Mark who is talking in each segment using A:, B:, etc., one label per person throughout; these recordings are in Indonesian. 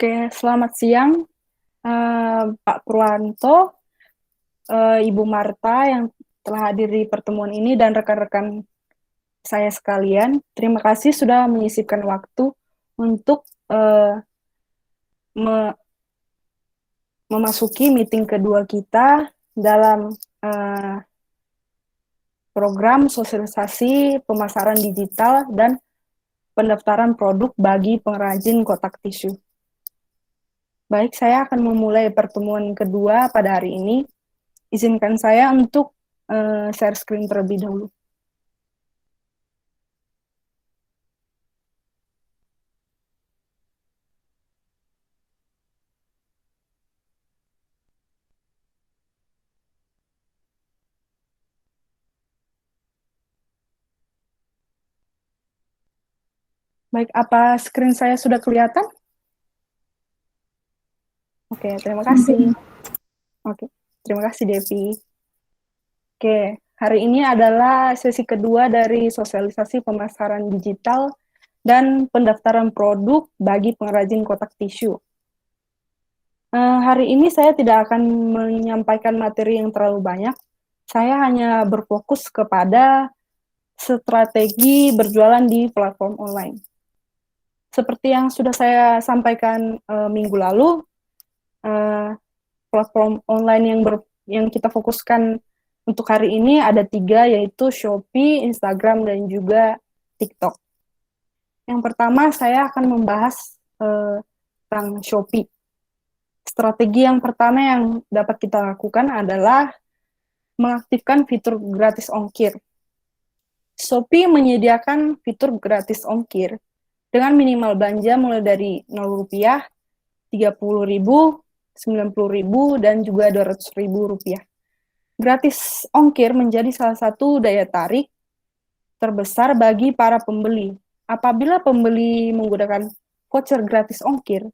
A: Oke, selamat siang, Pak Purwanto, Ibu Marta yang telah hadir di pertemuan ini dan rekan-rekan saya sekalian. Terima kasih sudah menyisipkan waktu untuk me- memasuki meeting kedua kita dalam eh, program sosialisasi pemasaran digital dan pendaftaran produk bagi pengrajin kotak tisu. Baik, saya akan memulai pertemuan kedua pada hari ini. Izinkan saya untuk share screen terlebih dahulu. Baik, apa screen saya sudah kelihatan? Oke, terima kasih. Oke, terima kasih Devi. Oke, hari ini adalah sesi kedua dari sosialisasi pemasaran digital dan pendaftaran produk bagi pengrajin kotak tisu. Hari ini saya tidak akan menyampaikan materi yang terlalu banyak. Saya hanya berfokus kepada strategi berjualan di platform online. Seperti yang sudah saya sampaikan minggu lalu, platform online yang kita fokuskan untuk hari ini ada 3, yaitu Shopee, Instagram, dan juga TikTok. Yang pertama, saya akan membahas tentang Shopee. Strategi yang pertama yang dapat kita lakukan adalah mengaktifkan fitur gratis ongkir. Shopee menyediakan fitur gratis ongkir dengan minimal belanja mulai dari Rp0, Rp30.000, Rp90.000, dan juga Rp200.000. Gratis ongkir menjadi salah satu daya tarik terbesar bagi para pembeli. Apabila pembeli menggunakan voucher gratis ongkir,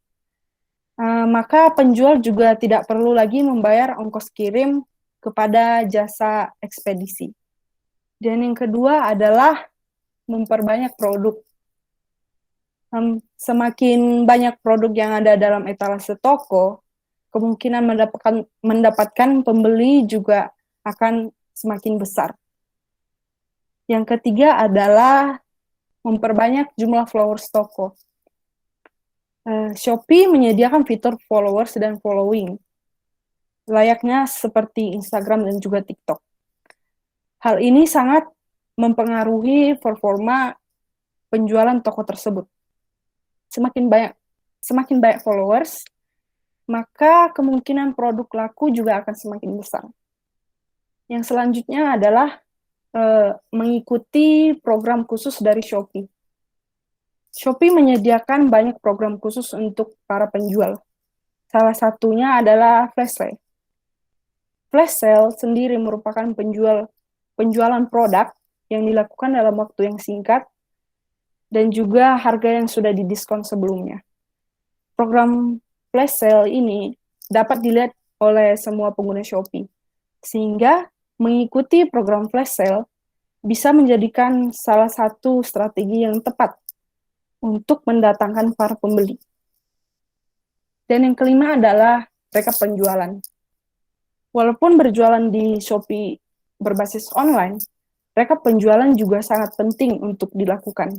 A: maka penjual juga tidak perlu lagi membayar ongkos kirim kepada jasa ekspedisi. Dan yang kedua adalah memperbanyak produk. Semakin banyak produk yang ada dalam etalase toko, kemungkinan mendapatkan pembeli juga akan semakin besar. Yang ketiga adalah memperbanyak jumlah followers toko. Shopee menyediakan fitur followers dan following, layaknya seperti Instagram dan juga TikTok. Hal ini sangat mempengaruhi performa penjualan toko tersebut. Semakin banyak followers, maka kemungkinan produk laku juga akan semakin besar. Yang selanjutnya adalah mengikuti program khusus dari Shopee. Shopee menyediakan banyak program khusus untuk para penjual. Salah satunya adalah flash sale. Flash sale sendiri merupakan penjualan produk yang dilakukan dalam waktu yang singkat dan juga harga yang sudah didiskon sebelumnya. Program flash sale ini dapat dilihat oleh semua pengguna Shopee, sehingga mengikuti program flash sale bisa menjadikan salah satu strategi yang tepat untuk mendatangkan para pembeli. Dan yang kelima adalah rekap penjualan. Walaupun berjualan di Shopee berbasis online, rekap penjualan juga sangat penting untuk dilakukan.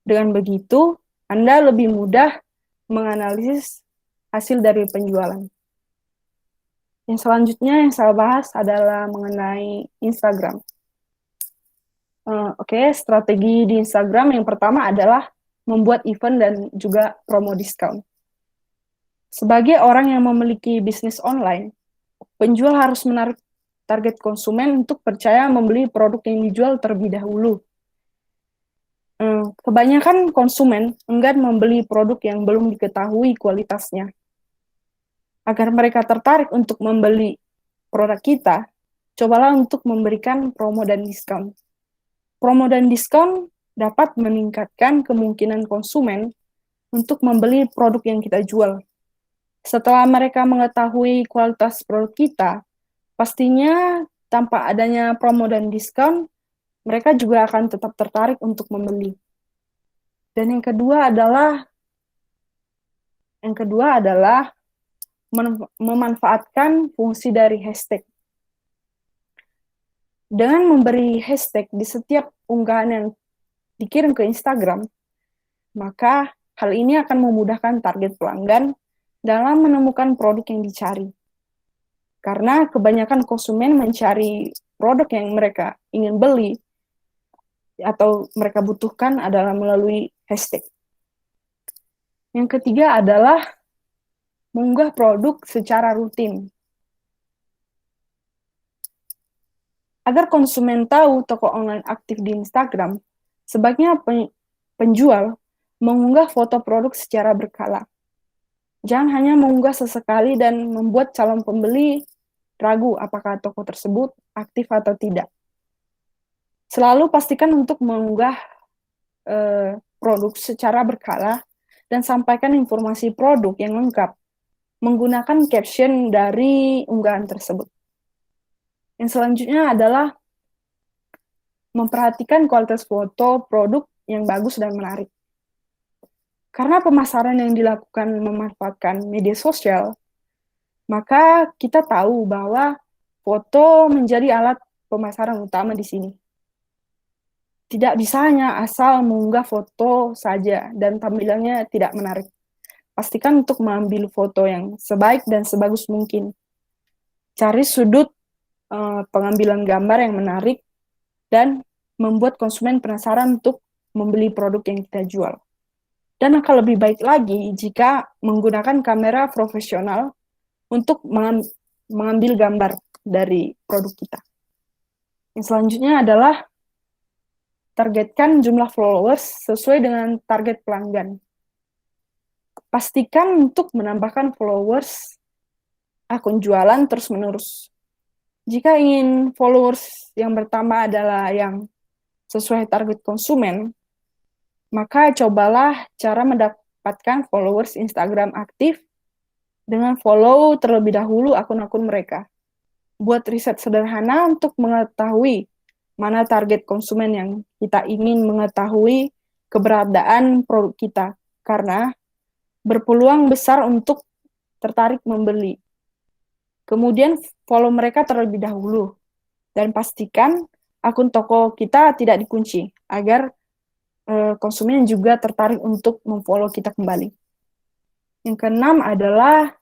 A: Dengan begitu, Anda lebih mudah menganalisis hasil dari penjualan. Yang selanjutnya yang saya bahas adalah mengenai Instagram. Strategi di Instagram yang pertama adalah membuat event dan juga promo diskon. Sebagai orang yang memiliki bisnis online, penjual harus menarik target konsumen untuk percaya membeli produk yang dijual terlebih dahulu. Kebanyakan konsumen enggan membeli produk yang belum diketahui kualitasnya. Agar mereka tertarik untuk membeli produk kita, cobalah untuk memberikan promo dan diskon. Promo dan diskon dapat meningkatkan kemungkinan konsumen untuk membeli produk yang kita jual. Setelah mereka mengetahui kualitas produk kita, pastinya tanpa adanya promo dan diskon, mereka juga akan tetap tertarik untuk membeli. Dan yang kedua adalah Yang kedua adalah memanfaatkan fungsi dari hashtag. Dengan memberi hashtag di setiap unggahan yang dikirim ke Instagram, maka hal ini akan memudahkan target pelanggan dalam menemukan produk yang dicari. Karena kebanyakan konsumen mencari produk yang mereka ingin beli atau mereka butuhkan adalah melalui hashtag. Yang ketiga adalah mengunggah produk secara rutin. Agar konsumen tahu toko online aktif di Instagram, sebaiknya penjual mengunggah foto produk secara berkala. Jangan hanya mengunggah sesekali dan membuat calon pembeli ragu apakah toko tersebut aktif atau tidak. Selalu pastikan untuk mengunggah produk secara berkala dan sampaikan informasi produk yang lengkap menggunakan caption dari unggahan tersebut. Yang selanjutnya adalah memperhatikan kualitas foto produk yang bagus dan menarik. Karena pemasaran yang dilakukan memanfaatkan media sosial, maka kita tahu bahwa foto menjadi alat pemasaran utama di sini. Tidak bisa hanya asal mengunggah foto saja dan tampilannya tidak menarik. Pastikan untuk mengambil foto yang sebaik dan sebagus mungkin. Cari sudut pengambilan gambar yang menarik dan membuat konsumen penasaran untuk membeli produk yang kita jual. Dan akan lebih baik lagi jika menggunakan kamera profesional untuk mengambil gambar dari produk kita. Yang selanjutnya adalah targetkan jumlah followers sesuai dengan target pelanggan. Pastikan untuk menambahkan followers akun jualan terus-menerus. Jika ingin followers yang pertama adalah yang sesuai target konsumen, maka cobalah cara mendapatkan followers Instagram aktif dengan follow terlebih dahulu akun-akun mereka. Buat riset sederhana untuk mengetahui mana target konsumen yang kita ingin mengetahui keberadaan produk kita, karena berpeluang besar untuk tertarik membeli. Kemudian follow mereka terlebih dahulu, dan pastikan akun toko kita tidak dikunci, agar konsumen juga tertarik untuk memfollow kita kembali. Yang keenam adalah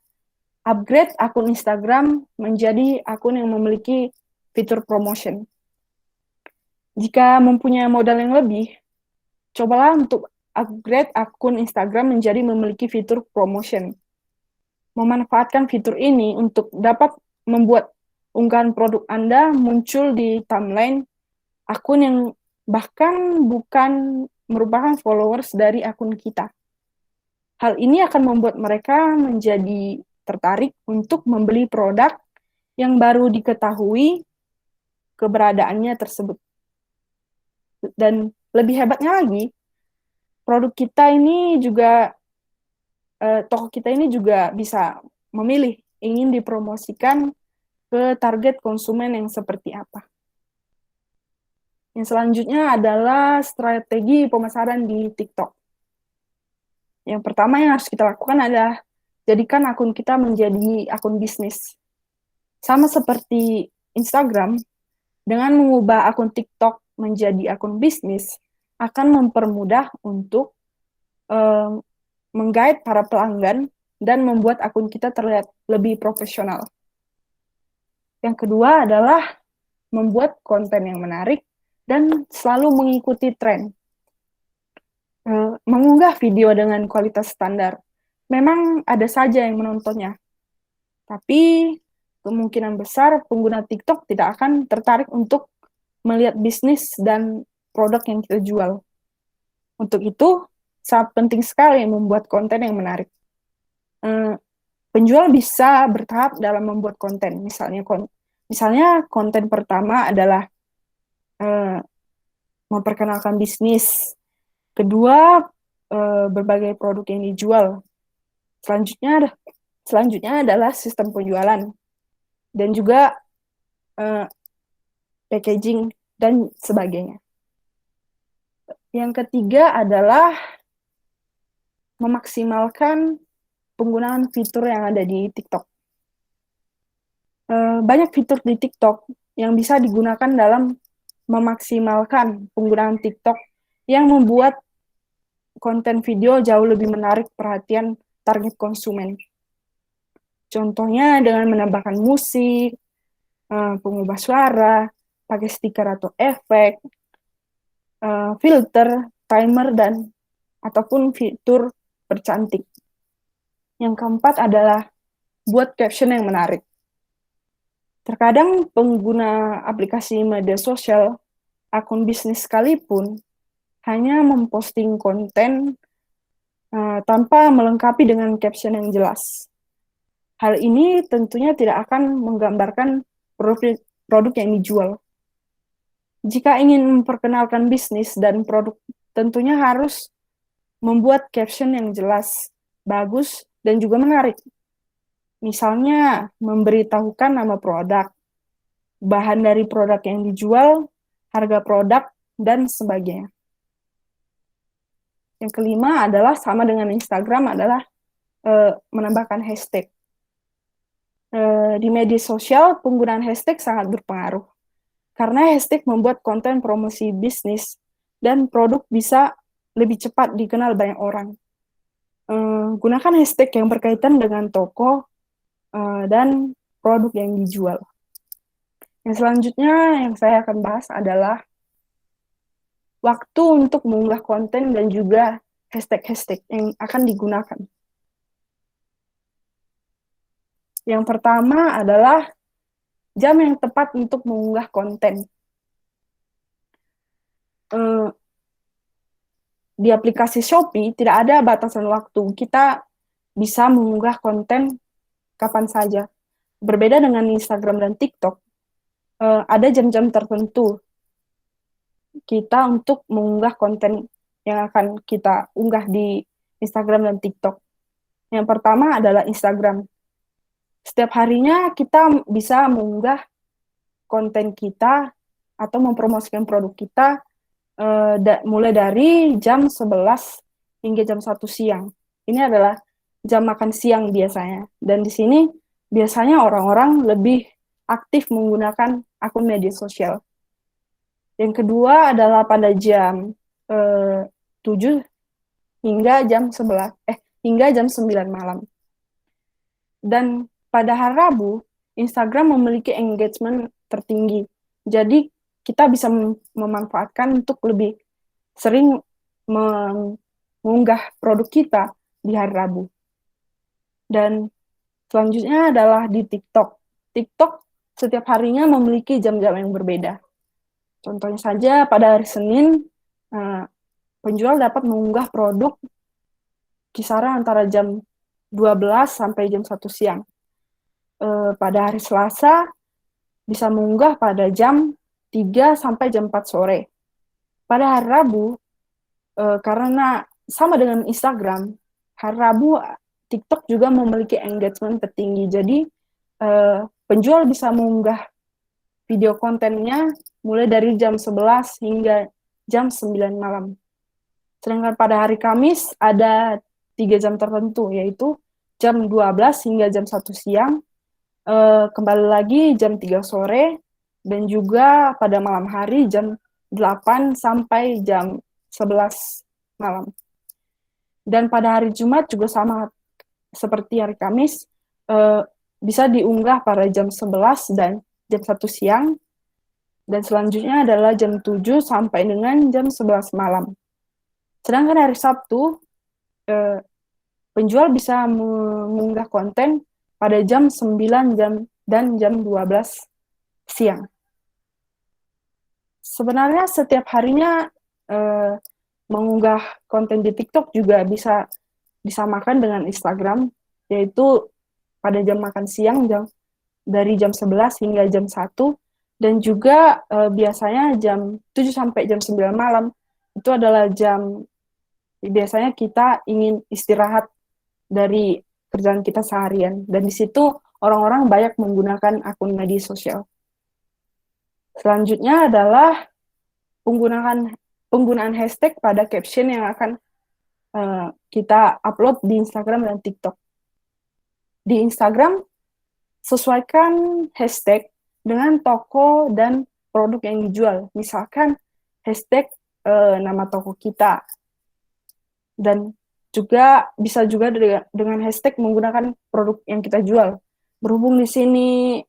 A: upgrade akun Instagram menjadi akun yang memiliki fitur promotion. Jika mempunyai modal yang lebih, cobalah untuk upgrade akun Instagram menjadi memiliki fitur promotion. Memanfaatkan fitur ini untuk dapat membuat unggahan produk Anda muncul di timeline akun yang bahkan bukan merupakan followers dari akun kita. Hal ini akan membuat mereka menjadi tertarik untuk membeli produk yang baru diketahui keberadaannya tersebut. Dan lebih hebatnya lagi, produk kita ini juga, toko kita ini juga bisa memilih ingin dipromosikan ke target konsumen yang seperti apa. Yang selanjutnya adalah strategi pemasaran di TikTok. Yang pertama yang harus kita lakukan adalah jadikan akun kita menjadi akun bisnis. Sama seperti Instagram, dengan mengubah akun TikTok menjadi akun bisnis, akan mempermudah untuk menggait para pelanggan dan membuat akun kita terlihat lebih profesional. Yang kedua adalah membuat konten yang menarik dan selalu mengikuti tren. Mengunggah video dengan kualitas standar. Memang ada saja yang menontonnya, tapi kemungkinan besar pengguna TikTok tidak akan tertarik untuk melihat bisnis dan produk yang kita jual. Untuk itu, sangat penting sekali membuat konten yang menarik. Penjual bisa bertahap dalam membuat konten. Misalnya konten pertama adalah memperkenalkan bisnis. Kedua, berbagai produk yang dijual. Selanjutnya adalah sistem penjualan dan juga packaging dan sebagainya. Yang ketiga adalah memaksimalkan penggunaan fitur yang ada di TikTok. Banyak fitur di TikTok yang bisa digunakan dalam memaksimalkan penggunaan TikTok yang membuat konten video jauh lebih menarik perhatian target konsumen. Contohnya dengan menambahkan musik, pengubah suara, pakai stiker atau efek, filter, timer, dan ataupun fitur bercantik. Yang keempat adalah buat caption yang menarik. Terkadang pengguna aplikasi media sosial, akun bisnis sekalipun, hanya memposting konten tanpa melengkapi dengan caption yang jelas. Hal ini tentunya tidak akan menggambarkan produk yang dijual. Jika ingin memperkenalkan bisnis dan produk, tentunya harus membuat caption yang jelas, bagus, dan juga menarik. Misalnya, memberitahukan nama produk, bahan dari produk yang dijual, harga produk, dan sebagainya. Yang kelima adalah sama dengan Instagram adalah menambahkan hashtag. Di media sosial, penggunaan hashtag sangat berpengaruh. Karena hashtag membuat konten promosi bisnis dan produk bisa lebih cepat dikenal banyak orang. Gunakan hashtag yang berkaitan dengan toko dan produk yang dijual. Yang selanjutnya yang saya akan bahas adalah waktu untuk mengunggah konten dan juga hashtag-hashtag yang akan digunakan. Yang pertama adalah jam yang tepat untuk mengunggah konten. Di aplikasi Shopee tidak ada batasan waktu. Kita bisa mengunggah konten kapan saja. Berbeda dengan Instagram dan TikTok, ada jam-jam tertentu kita untuk mengunggah konten yang akan kita unggah di Instagram dan TikTok. Yang pertama adalah Instagram. Setiap harinya kita bisa mengunggah konten kita atau mempromosikan produk kita mulai dari jam 11 hingga jam 1 siang. Ini adalah jam makan siang biasanya. Dan di sini biasanya orang-orang lebih aktif menggunakan akun media sosial. Yang kedua adalah pada jam 7 hingga jam 11 hingga jam 9 malam. Dan pada hari Rabu, Instagram memiliki engagement tertinggi. Jadi kita bisa memanfaatkan untuk lebih sering mengunggah produk kita di hari Rabu. Dan selanjutnya adalah di TikTok. TikTok setiap harinya memiliki jam-jam yang berbeda. Contohnya saja pada hari Senin, penjual dapat mengunggah produk kisaran antara jam 12 sampai jam 1 siang. Pada hari Selasa, bisa mengunggah pada jam 3 sampai jam 4 sore. Pada hari Rabu, karena sama dengan Instagram, hari Rabu TikTok juga memiliki engagement tertinggi. Jadi, penjual bisa mengunggah video kontennya mulai dari jam 11 hingga jam 9 malam. Sedangkan pada hari Kamis ada 3 jam tertentu, yaitu jam 12 hingga jam 1 siang, kembali lagi jam 3 sore, dan juga pada malam hari jam 8 sampai jam 11 malam. Dan pada hari Jumat juga sama seperti hari Kamis, bisa diunggah pada jam 11 dan jam 1 siang, dan selanjutnya adalah jam 7 sampai dengan jam 11 malam. Sedangkan hari Sabtu, penjual bisa mengunggah konten pada jam 9 dan jam 12 siang. Sebenarnya setiap harinya mengunggah konten di TikTok juga bisa disamakan dengan Instagram, yaitu pada jam makan siang dari jam 11 hingga jam 1, dan juga biasanya jam 7 sampai jam 9 malam itu adalah jam biasanya kita ingin istirahat dari kerjaan kita seharian, dan di situ orang-orang banyak menggunakan akun media sosial. Selanjutnya adalah penggunaan hashtag pada caption yang akan kita upload di Instagram dan TikTok. Di Instagram, sesuaikan hashtag dengan toko dan produk yang dijual. Misalkan hashtag nama toko kita. Dan juga bisa juga dengan hashtag menggunakan produk yang kita jual. Berhubung di sini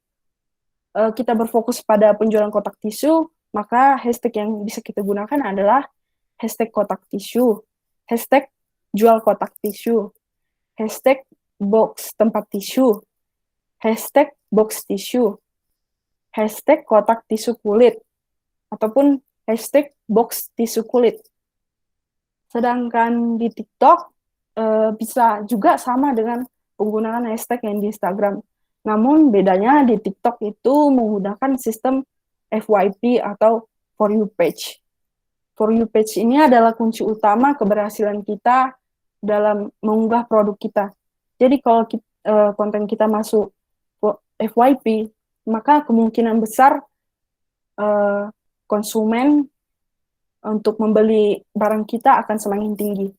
A: kita berfokus pada penjualan kotak tisu, maka hashtag yang bisa kita gunakan adalah hashtag kotak tisu, hashtag jual kotak tisu, hashtag box tempat tisu, hashtag box tisu, hashtag kotak tisu kulit, ataupun hashtag box tisu kulit. Sedangkan di TikTok bisa juga sama dengan penggunaan hashtag yang di Instagram. Namun bedanya di TikTok itu menggunakan sistem FYP atau For You page. For You page ini adalah kunci utama keberhasilan kita dalam mengunggah produk kita. Jadi kalau konten kita masuk FYP, maka kemungkinan besar konsumen untuk membeli barang kita akan semakin tinggi.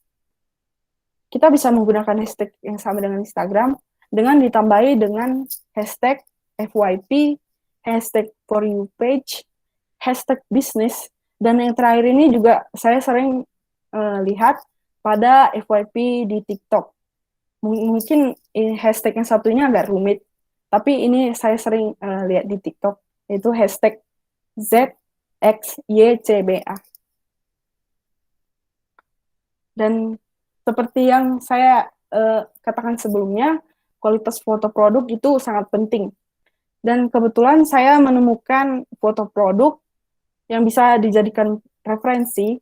A: Kita bisa menggunakan hashtag yang sama dengan Instagram dengan ditambahi dengan hashtag FYP, hashtag For You page, hashtag business, dan yang terakhir ini juga saya sering lihat pada FYP di TikTok. Mungkin hashtag yang satunya agak rumit, tapi ini saya sering lihat di TikTok, yaitu hashtag ZXYCBA. Dan seperti yang saya katakan sebelumnya, kualitas foto produk itu sangat penting. Dan kebetulan saya menemukan foto produk yang bisa dijadikan referensi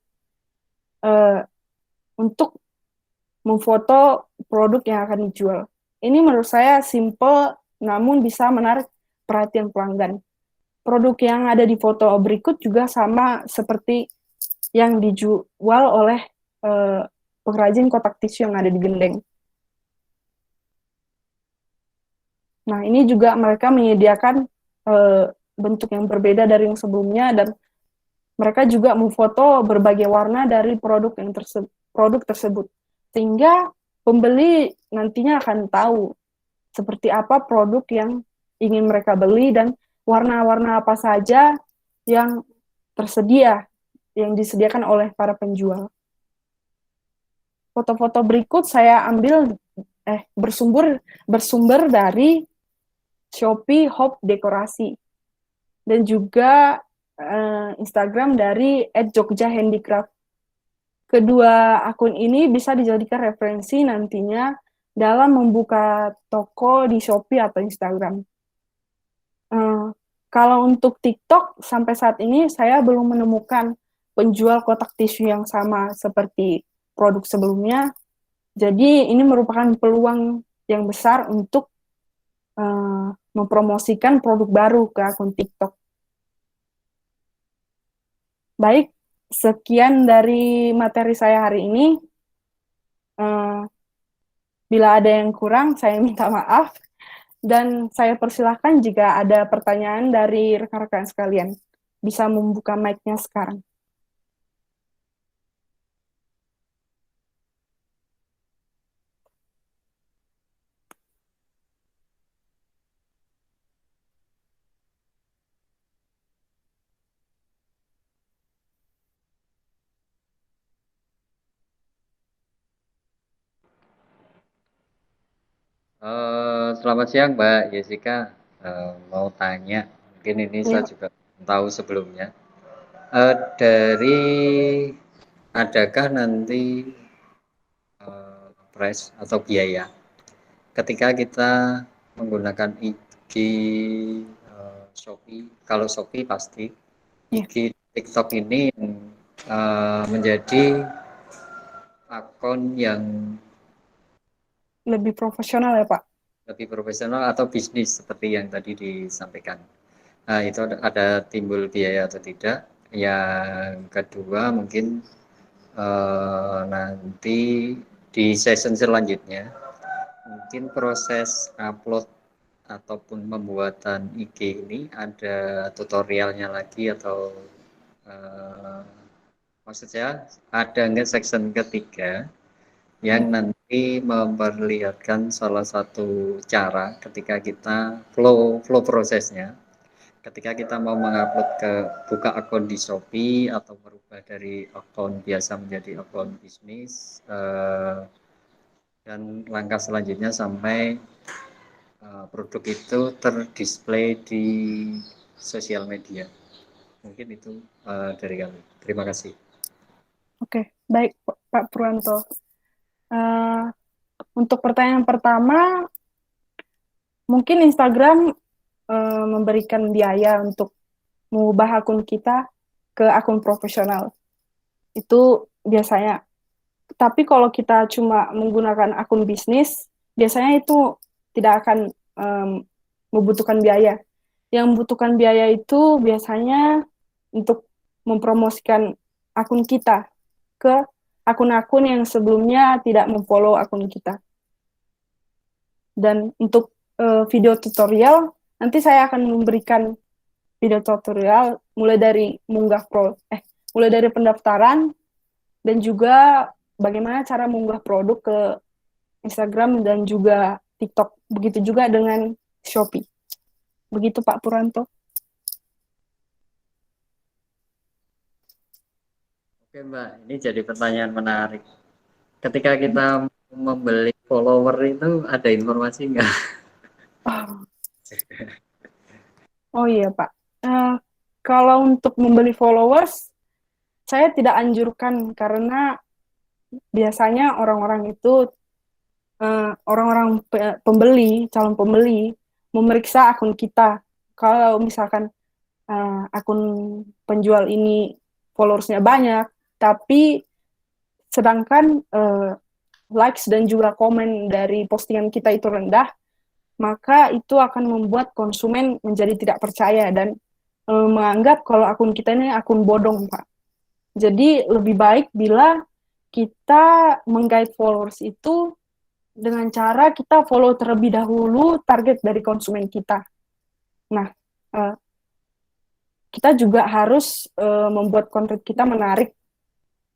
A: untuk memfoto produk yang akan dijual. Ini menurut saya simple, namun bisa menarik perhatian pelanggan. Produk yang ada di foto berikut juga sama seperti yang dijual oleh pengrajin kotak tisu yang ada di Gendeng. Nah, ini juga mereka menyediakan bentuk yang berbeda dari yang sebelumnya, dan mereka juga memfoto berbagai warna dari produk tersebut. Sehingga pembeli nantinya akan tahu seperti apa produk yang ingin mereka beli dan warna-warna apa saja yang tersedia, yang disediakan oleh para penjual. Foto-foto berikut saya ambil bersumber dari Shopee Hop Dekorasi dan juga Instagram dari @jogjahandicraft. Kedua akun ini bisa dijadikan referensi nantinya dalam membuka toko di Shopee atau Instagram. Kalau untuk TikTok, sampai saat ini saya belum menemukan penjual kotak tisu yang sama seperti produk sebelumnya. Jadi ini merupakan peluang yang besar untuk mempromosikan produk baru ke akun TikTok. Baik, sekian dari materi saya hari ini. Bila ada yang kurang, saya minta maaf. Dan saya persilahkan jika ada pertanyaan dari rekan-rekan sekalian. Bisa membuka mic-nya sekarang.
B: Selamat siang Mbak Jessica. Mau tanya, mungkin ini saya
A: Ya,
B: juga tahu sebelumnya. Dari adakah nanti price atau biaya ketika kita menggunakan IG Shopee? Kalau Shopee pasti,
A: ya,
B: IG TikTok ini menjadi akun yang
A: lebih profesional ya Pak.
B: lebih profesional atau bisnis seperti yang tadi disampaikan. Nah, itu ada timbul biaya atau tidak. Yang kedua mungkin nanti di session selanjutnya mungkin proses upload ataupun pembuatan IG ini ada tutorialnya lagi atau maksud saya ada nggak section ketiga yang nanti memperlihatkan salah satu cara ketika kita flow prosesnya. Ketika kita mau mengupload ke buka akun di Shopee atau merubah dari akun biasa menjadi akun bisnis, dan langkah selanjutnya sampai produk itu terdisplay di sosial media. Mungkin itu dari kami. Terima kasih.
A: Oke, baik Pak Purwanto. Untuk pertanyaan pertama, mungkin Instagram memberikan biaya untuk mengubah akun kita ke akun profesional. Itu biasanya. Tapi kalau kita cuma menggunakan akun bisnis, biasanya itu tidak akan membutuhkan biaya. Yang membutuhkan biaya itu biasanya untuk mempromosikan akun kita ke akun-akun yang sebelumnya tidak memfollow akun kita. Dan untuk video tutorial, nanti saya akan memberikan video tutorial mulai dari mulai dari pendaftaran dan juga bagaimana cara mengunggah produk ke Instagram dan juga TikTok. Begitu juga dengan Shopee. Begitu Pak Puranto.
B: Oke Mbak, ini jadi pertanyaan menarik. Ketika kita membeli follower itu ada informasi nggak?
A: Oh, oh iya Pak. Kalau untuk membeli followers, saya tidak anjurkan karena biasanya orang-orang itu orang-orang pembeli, calon pembeli memeriksa akun kita. Kalau misalkan akun penjual ini followersnya banyak, tapi sedangkan likes dan juga komen dari postingan kita itu rendah, maka itu akan membuat konsumen menjadi tidak percaya dan menganggap kalau akun kita ini akun bodong, Pak. Jadi lebih baik bila kita menggait followers itu dengan cara kita follow terlebih dahulu target dari konsumen kita. Nah, kita juga harus membuat konten kita menarik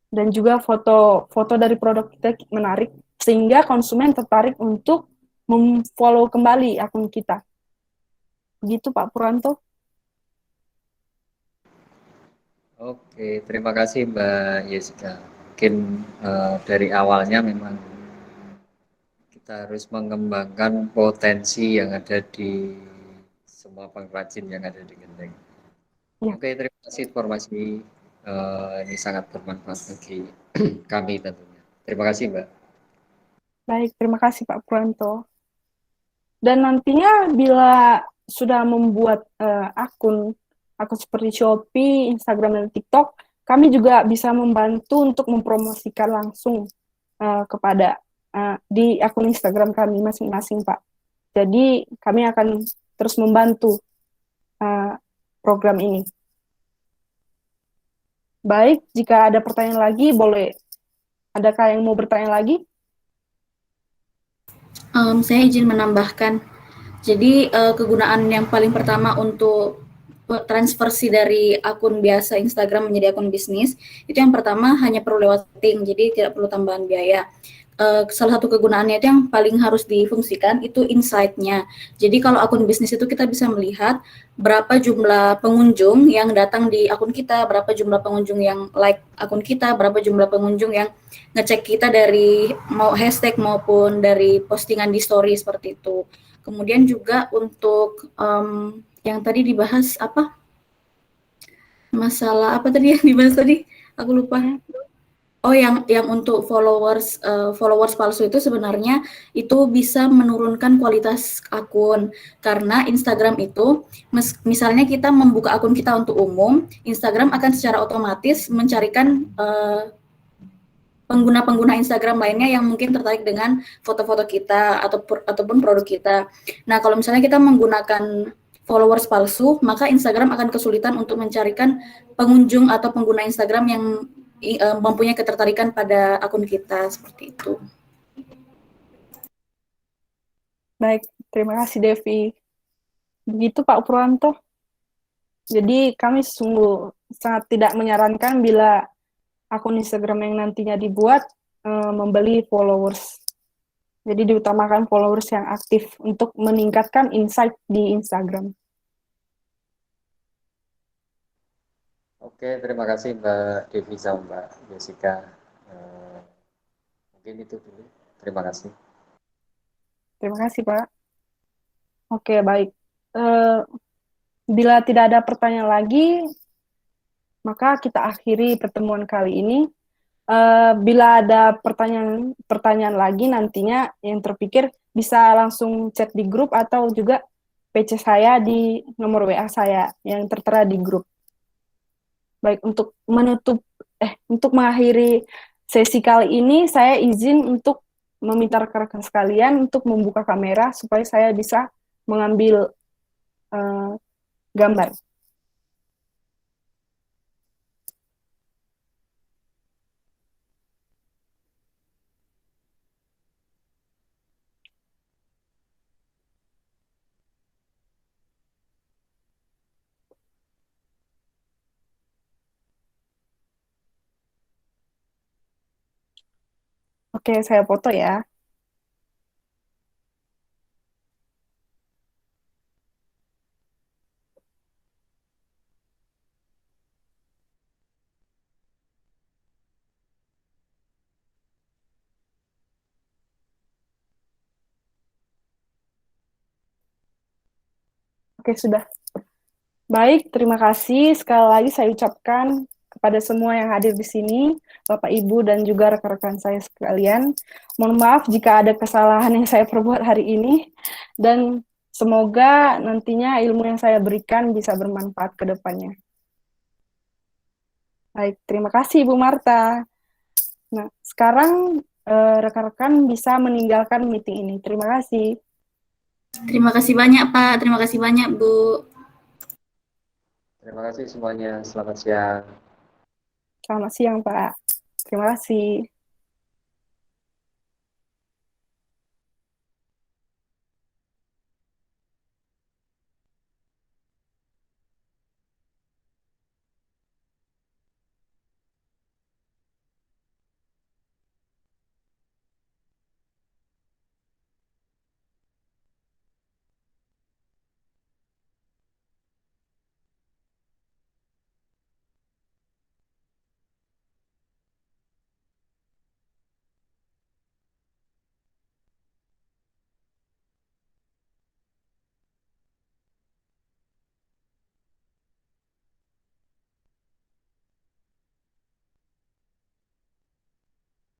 A: dan juga foto-foto dari produk kita menarik sehingga konsumen tertarik untuk memfollow kembali akun kita. Begitu Pak Purwanto.
B: Oke, terima kasih Mbak Jessica. Mungkin dari awalnya memang kita harus mengembangkan potensi yang ada di semua pengrajin yang ada di Genteng.
A: Ya,
B: Oke, terima kasih informasi ini sangat bermanfaat bagi kami tentunya. Terima kasih Mbak.
A: baik. Terima kasih Pak Purwanto. Dan nantinya bila sudah membuat akun seperti Shopee, Instagram, dan TikTok, kami juga bisa membantu untuk mempromosikan langsung kepada di akun Instagram kami masing-masing, Pak. Jadi kami akan terus membantu program ini. Baik, jika ada pertanyaan lagi, boleh. Adakah yang mau bertanya lagi?
C: Saya izin menambahkan. Jadi kegunaan yang paling pertama untuk transversi dari akun biasa Instagram menjadi akun bisnis itu yang pertama hanya perlu lewat setting, jadi tidak perlu tambahan biaya. Salah satu kegunaannya itu yang paling harus difungsikan itu insight-nya. Jadi kalau akun bisnis itu kita bisa melihat berapa jumlah pengunjung yang datang di akun kita, berapa jumlah pengunjung yang like akun kita, berapa jumlah pengunjung yang ngecek kita dari mau hashtag maupun dari postingan di story seperti itu. Kemudian juga untuk yang tadi dibahas apa? Masalah apa tadi yang dibahas tadi? Aku lupa. Oh, yang untuk followers palsu itu sebenarnya itu bisa menurunkan kualitas akun karena Instagram itu misalnya kita membuka akun kita untuk umum, Instagram akan secara otomatis mencarikan pengguna-pengguna Instagram lainnya yang mungkin tertarik dengan foto-foto kita ataupun produk kita. Nah, kalau misalnya kita menggunakan followers palsu, maka Instagram akan kesulitan untuk mencarikan pengunjung atau pengguna Instagram yang mempunyai ketertarikan pada akun kita seperti itu.
A: Baik, terima kasih Devi. Begitu Pak Purwanto. Jadi kami sungguh sangat tidak menyarankan bila akun Instagram yang nantinya dibuat membeli followers. Jadi diutamakan followers yang aktif untuk meningkatkan insight di Instagram.
B: Oke, terima kasih Mbak Devi sama Mbak Jessica. Mungkin itu dulu. Terima kasih.
A: Terima kasih, Pak. Oke, baik. Bila tidak ada pertanyaan lagi, maka kita akhiri pertemuan kali ini. Bila ada pertanyaan lagi nantinya yang terpikir, bisa langsung chat di grup atau juga PC saya di nomor WA saya yang tertera di grup. Baik, untuk mengakhiri sesi kali ini, saya izin untuk meminta rekan-rekan sekalian untuk membuka kamera supaya saya bisa mengambil gambar. Oke, saya foto ya. Oke, sudah. Baik, terima kasih. Sekali lagi saya ucapkan kepada semua yang hadir di sini, Bapak, Ibu, dan juga rekan-rekan saya sekalian. Mohon maaf jika ada kesalahan yang saya perbuat hari ini, dan semoga nantinya ilmu yang saya berikan bisa bermanfaat ke depannya. Baik, terima kasih Ibu Marta. Nah, sekarang rekan-rekan bisa meninggalkan meeting ini. Terima kasih.
C: Terima kasih banyak Pak, terima kasih banyak Bu.
B: Terima kasih semuanya. Selamat siang.
A: Selamat siang, Pak. Terima kasih.